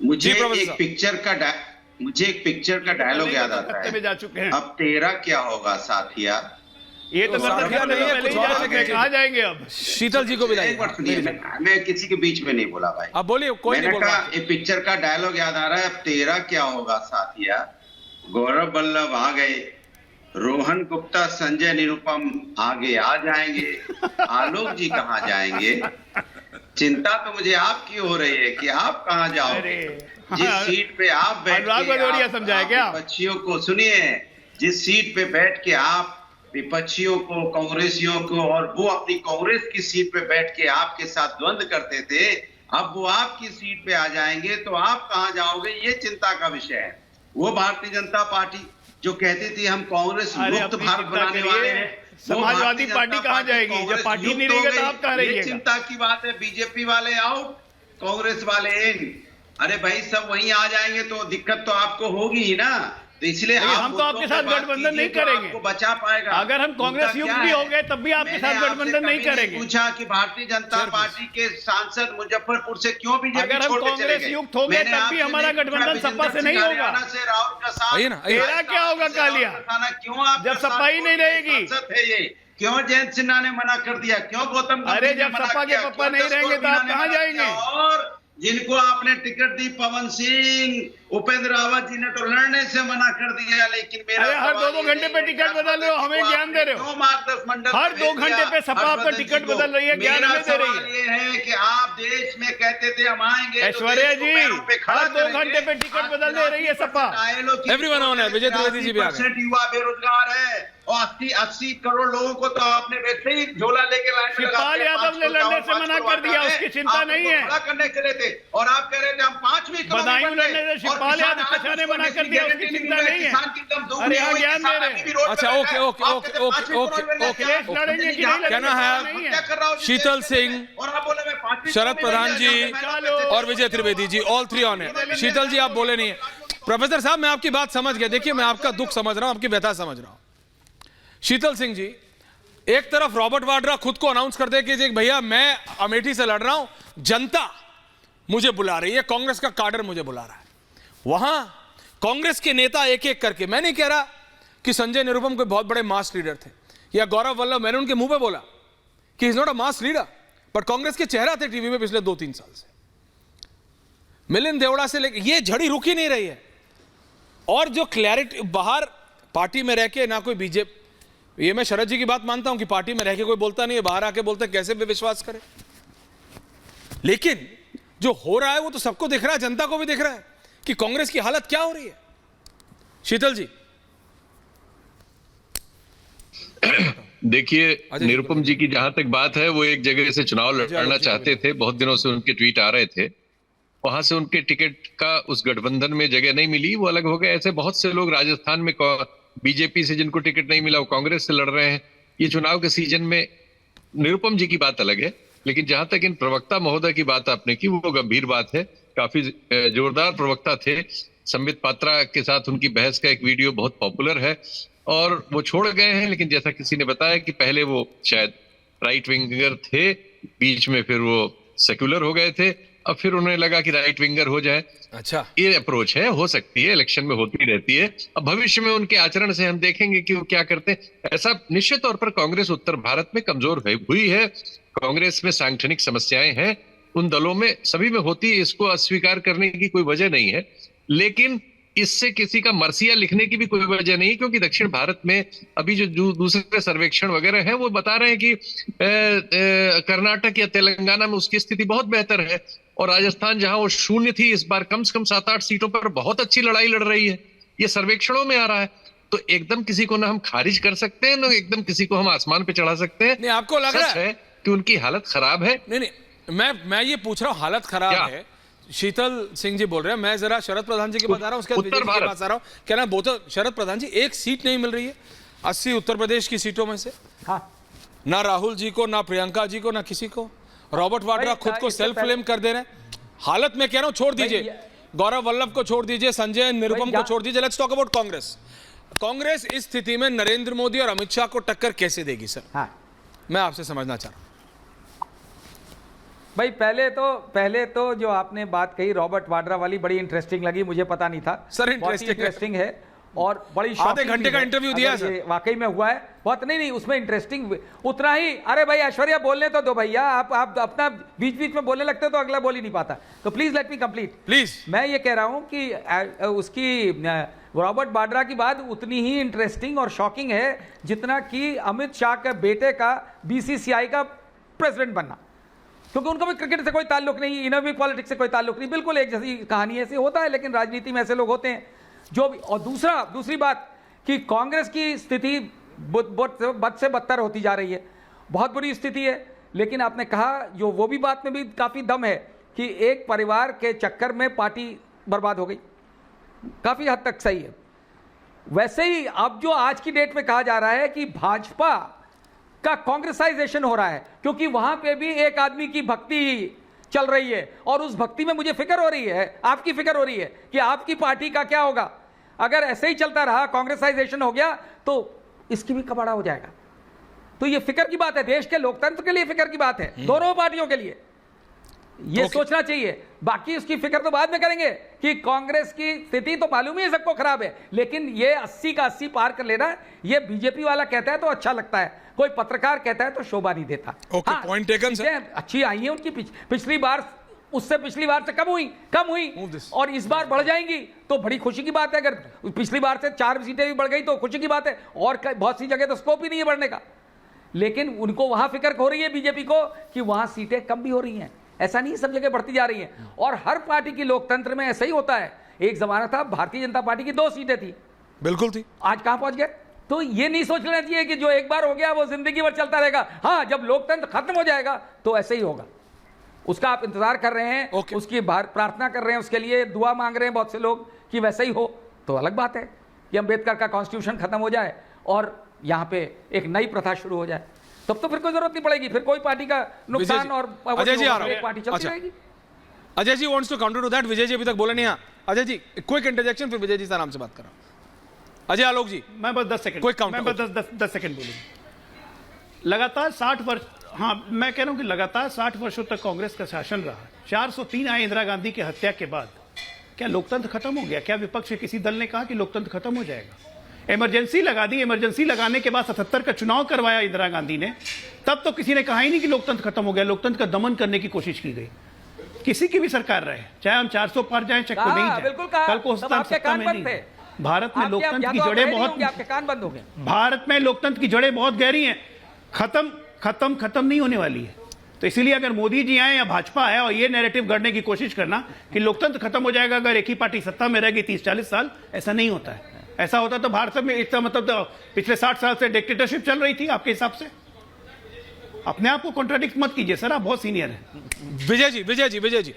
मुझे एक पिक्चर का डायलॉग याद आता है, जा चुके हैं। अब तेरा क्या होगा साथिया। ये तो साथिया नहीं है, कुछ और चुके हैं, कहाँ जाएंगे अब। शीतल जी को भी एक बार सुनिए, मैं किसी के बीच में नहीं बोला भाई। आप बोलिए, कोई नहीं मैंने बोल रहा। कहा एक पिक्चर का डायलॉग याद आ रहा है, अब तेरा क्या होगा साथिया। गौरव वल्लभ आ गए, रोहन गुप्ता, संजय निरुपम आगे आ जाएंगे, आलोक जी कहाँ जाएंगे। चिंता तो मुझे आपकी हो रही है कि आप कहाँ जाओगे। जिस सीट पे आप बैठ के समझाए क्या विपक्षियों को, सुनिए, जिस सीट पे बैठ के आप विपक्षियों को, कांग्रेसियों को, और वो अपनी कांग्रेस की सीट पे बैठ के आपके साथ द्वंद्व करते थे, अब वो आपकी सीट पे आ जाएंगे तो आप कहाँ जाओगे, ये चिंता का विषय है। वो भारतीय जनता पार्टी जो कहती थी हम कांग्रेस मुक्त भारत बनाने वाले हैं, समाजवादी पार्टी कहाँ जाएगी जब पार्टी नहीं रहेगी तो आप कहाँ रहिएगा। चिंता की बात है। बीजेपी वाले आउट, कांग्रेस वाले इन। अरे भाई सब वहीं आ जाएंगे तो दिक्कत तो आपको होगी ही ना। तो इसलिए हम तो आपके साथ गठबंधन नहीं करेंगे, आपको बचा पाएगा। अगर हम कांग्रेस युक्त भी हो गए तब भी आपके साथ गठबंधन नहीं करेंगे। पूछा कि भारतीय जनता पार्टी के सांसद मुजफ्फरपुर से क्यों बीजेपी अगर हम कांग्रेस युक्त हो गए तब भी हमारा गठबंधन सपा से नहीं होगा। तेरा क्या होगा कालिया, क्यों आप जब सपा ही नहीं रहेगी। क्यों जयंत सिन्हा ने मना कर दिया, क्यों गौतम, अरे जब सपा के पप्पा नहीं रहेंगे तो आप कहाँ जाएंगे। और जिनको आपने टिकट दी, पवन सिंह, उपेंद्र रावत जी ने तो लड़ने से मना कर दिया। लेकिन मेरा हर 2-2 घंटे पे टिकट बदल रहे हो, हमें ज्ञान दे रहे हो। मार्गदर्शन मंडल हर 2 घंटे पे सपा आपका टिकट बदल रही है, ज्ञान हमें दे रही है। ये है कि आप देश में कहते थे हम आएंगे, ऐश्वर्या जी हर 2 घंटे पे टिकट बदल दे रही है सपा। एवरीवन ऑन है, विजय त्रिवेदी जी भी आ गए। युवा बेरोजगार है और 80 करोड़ लोगों को तो आपने वैसे ही झोला लेके लाइन में लगा शिवपाल दिया। यादव ने लड़ने से मना कर दिया, उसकी चिंता नहीं है। खड़ा करने चले थे और आप कह रहे थे हम 5वीं बदायूं लड़ने से शिवपाल यादव ने मना कर दिया, उसकी चिंता नहीं है। अरे यहाँ ज्ञान दे रहे हैं। अच्छा okay okay okay okay okay okay लड़ेंगे कि नहीं, कहना है शीतल सिंह, और आप बोले मैं 5वीं शरद प्रधान जी और विजय त्रिवेदी जी, ऑल 3 ऑन है। शीतल जी आप बोले नहीं है। प्रोफेसर साहब मैं आपकी बात समझ गया, देखिए मैं आपका दुख समझ रहा हूं, आपकी व्यथा समझ रहा हूं। शीतल सिंह जी, एक तरफ रॉबर्ट वाड्रा खुद को अनाउंस कर दे कि भैया मैं अमेठी से लड़ रहा हूं, जनता मुझे बुला रही है, कांग्रेस का काडर मुझे बुला रहा है। वहां कांग्रेस के नेता एक एक करके, मैं नहीं कह रहा कि संजय निरुपम कोई बहुत बड़े मास लीडर थे या गौरव वल्लभ, मैंने उनके मुंह पे बोला कि is not a mass leader, पर कांग्रेस के चेहरा थे टीवी में पिछले 2-3 साल से। मिलिंद देवड़ा से लेकर ये झड़ी रुक ही नहीं रही है। और जो क्लैरिटी, बाहर पार्टी में रह के ना कोई बीजेपी, ये मैं शरद जी की बात मानता हूं कि पार्टी में रह के कोई बोलता नहीं है, बाहर आके बोलते कैसे भी विश्वास करें। लेकिन जो हो रहा है वो तो सबको दिख रहा है, जनता को भी दिख रहा है कि कांग्रेस की हालत क्या हो रही है। शीतल जी देखिए, निरुपम जी की जहां तक बात है, वो एक जगह से चुनाव लड़ना चाहते थे, बहुत दिनों से उनके ट्वीट आ रहे थे, वहां से उनके टिकट का उस गठबंधन में जगह नहीं मिली, वो अलग हो गए। ऐसे बहुत से लोग राजस्थान में बीजेपी से जिनको टिकट नहीं मिला वो कांग्रेस से लड़ रहे हैं। ये चुनाव के सीजन में निरुपम जी की बात अलग है, लेकिन जहां तक इन प्रवक्ता महोदय की बात आपने की, वो गंभीर बात है। काफी जोरदार प्रवक्ता थे। संबित पात्रा के साथ उनकी बहस का एक वीडियो बहुत पॉपुलर है और वो छोड़ गए हैं। लेकिन जैसा किसी ने बताया कि पहले वो शायद राइट विंगर थे, बीच में फिर वो सेक्युलर हो गए थे, अब फिर उन्हें लगा कि राइट विंगर हो जाए। अच्छा, ये अप्रोच है, हो सकती है, इलेक्शन में होती रहती है। अब भविष्य में उनके आचरण से हम देखेंगे कि वो क्या करते हैं। ऐसा निश्चित तौर पर कांग्रेस उत्तर भारत में कमजोर हुई है। कांग्रेस में सांगठनिक समस्याएं हैं, उन दलों में सभी में होती है, इसको अस्वीकार करने की कोई वजह नहीं है। लेकिन इससे किसी का मरसिया लिखने की भी कोई वजह नहीं, क्योंकि दक्षिण भारत में अभी जो दूसरे सर्वेक्षण वगैरह हैं वो बता रहे हैं कि कर्नाटक या तेलंगाना में उसकी स्थिति बहुत बेहतर है, और राजस्थान जहां वो शून्य थी, इस बार कम से कम 7-8 सीटों पर बहुत अच्छी लड़ाई लड़ रही है। ये सर्वेक्षणों में आ रहा है। तो एकदम किसी को ना हम खारिज कर सकते हैं, ना एकदम किसी को हम आसमान पे चढ़ा सकते हैं। नहीं, आपको लग रहा है कि उनकी हालत खराब है? नहीं, मैं ये पूछ रहा हूं हालत खराब है। शीतल सिंह जी बोल रहे हैं, मैं जरा शरद प्रधान जी की बता रहा हूं, उसके बाद विजय जी के पास आ रहा हूं। क्या ना बोलते शरद प्रधान जी, एक सीट नहीं मिल रही है 80 उत्तर प्रदेश की सीटों में से। हाँ, ना राहुल जी को, ना प्रियंका जी को, ना किसी को। रॉबर्ट वाड्रा खुद को सेल्फ क्लेम कर दे रहे हैं। हालत में कह रहा हूं, छोड़ दीजिए गौरव वल्लभ को, छोड़ दीजिए संजय निरुपम को, छोड़ दीजिए। Let's talk about Congress. Congress इस स्थिति में नरेंद्र मोदी और अमित शाह को टक्कर कैसे देगी सर? हाँ, मैं आपसे समझना चाह रहा हूं। भाई पहले तो जो आपने बात कही रॉबर्ट वाड्रा वाली बड़ी इंटरेस्टिंग लगी, मुझे पता नहीं था सर। इंटरेस्टिंग है और बड़ी आधे घंटे का इंटरव्यू दिया सर, वाकई में हुआ है बहुत। नहीं उसमें इंटरेस्टिंग उतना ही। अरे भाई ऐश्वर्या बोलने तो दो भैया, आप अपना बीच बीच में बोलने लगते हो तो अगला बोल ही नहीं पाता। तो please let me complete please. मैं ये कह रहा हूं कि उसकी रॉबर्ट वाड्रा की बात उतनी ही इंटरेस्टिंग और शॉकिंग है जितना कि अमित शाह के बेटे का बीसीसीआई का प्रेसिडेंट बनना, क्योंकि उनका भी क्रिकेट से कोई ताल्लुक नहीं, इन्हें भी पॉलिटिक्स से कोई ताल्लुक नहीं, बिल्कुल एक जैसी कहानी ऐसे होता है, लेकिन राजनीति में ऐसे लोग होते हैं जो भी। और दूसरी बात कि कांग्रेस की स्थिति बद से बदतर होती जा रही है, बहुत बुरी स्थिति है। लेकिन आपने कहा जो वो भी बात में भी काफी दम है कि एक परिवार के चक्कर में पार्टी बर्बाद हो गई, काफी हद तक सही है। वैसे ही अब जो आज की डेट में कहा जा रहा है कि भाजपा का कांग्रेसाइजेशन हो रहा है, क्योंकि वहां पे भी एक आदमी की भक्ति चल रही है और उस भक्ति में मुझे फिक्र हो रही है, आपकी फिक्र हो रही है कि आपकी पार्टी का क्या होगा। अगर ऐसे ही चलता रहा, कांग्रेसाइजेशन हो गया तो इसकी भी कबाड़ा हो जाएगा। तो ये फिक्र की बात है, देश के लोकतंत्र के लिए फिक्र की बात है, दोनों पार्टियों के लिए ये सोचना चाहिए। बाकी उसकी फिक्र तो बाद में करेंगे कि कांग्रेस की स्थिति तो मालूम ही है सबको खराब है, लेकिन ये 80 का 80 पार कर लेना, ये बीजेपी वाला कहता है तो अच्छा लगता है, कोई पत्रकार कहता है तो शोभा नहीं देता। हाँ, पॉइंट टेकन सर। अच्छी आई है उनकी, पिछली बार उससे पिछली बार से कम हुई और इस बार बढ़ जाएंगी तो बड़ी खुशी की बात है। अगर पिछली बार से 4 सीटें भी बढ़ गई तो खुशी की बात है, और बहुत सी जगह तो स्कोप ही नहीं है बढ़ने का। लेकिन उनको वहां फिक्र हो रही है बीजेपी को कि वहां सीटें कम भी हो रही हैं, ऐसा नहीं सब जगह बढ़ती जा रही हैं। और हर पार्टी की लोकतंत्र में ऐसा ही होता है। एक जमाना था भारतीय जनता पार्टी की 2 सीटें थी, बिल्कुल थी, आज कहां पहुंच गए। तो ये नहीं सोच लेना चाहिए कि जो एक बार हो गया वो जिंदगी भर चलता रहेगा। हाँ, जब लोकतंत्र खत्म हो जाएगा तो ऐसे ही होगा, उसका आप इंतजार कर रहे हैं, उसकी प्रार्थना कर रहे हैं, उसके लिए दुआ मांग रहे हैं बहुत से लोग कि वैसे ही हो, तो अलग बात है कि अम्बेडकर का कॉन्स्टिट्यूशन खत्म हो जाए और यहाँ पे एक नई प्रथा शुरू हो जाए, तब तो फिर कोई जरूरत नहीं पड़ेगी, फिर कोई पार्टी का नुकसान और अजय जी आ रहा है, पार्टी चलती रहेगी। Ajay ji wants to counter to that. Vijay ji अभी तक बोले नहीं। अजय जी क्विक इंटरजेक्शन, फिर विजय जी से आराम से बात कर रहा हूं। अजय आलोक जी, मैं बस 10 सेकंड, कोई काउंटर, मैं बस 10 सेकंड बोलूंगा। लगातार 60 वर्ष, हाँ मैं कह रहा हूं कि लगातार 60 वर्षों तक कांग्रेस का शासन रहा। 403 आए इंदिरा गांधी की हत्या के बाद, क्या लोकतंत्र खत्म हो गया? क्या विपक्ष के किसी दल ने कहा कि लोकतंत्र खत्म हो जाएगा? इमरजेंसी लगा दी, इमरजेंसी लगाने के बाद 77 का चुनाव करवाया इंदिरा गांधी ने, तब तो किसी ने कहा ही नहीं कि लोकतंत्र खत्म हो गया। लोकतंत्र का दमन करने की कोशिश की गई, किसी की भी सरकार रहे, चाहे हम 400 पार जाए चाहे कोई नहीं जाए, कल को सत्ता में नहीं। भारत में लोकतंत्र की जड़ें बहुत, आपके कान बंद हो गए। भारत में लोकतंत्र की जड़ें बहुत गहरी हैं, खत्म नहीं होने वाली है। तो इसीलिए अगर मोदी जी आए या भाजपा आए और ये नैरेटिव गढ़ने की कोशिश करना कि लोकतंत्र खत्म हो जाएगा अगर एक ही पार्टी सत्ता में रहेगी 30-40 साल, ऐसा नहीं होता है। ऐसा होता तो भारत में इसका मतलब तो पिछले 60 साल से डिक्टेटरशिप चल रही थी आपके हिसाब से। अपने आप को कॉन्ट्राडिक्ट मत कीजिए सर, आप बहुत सीनियर हैं। विजय जी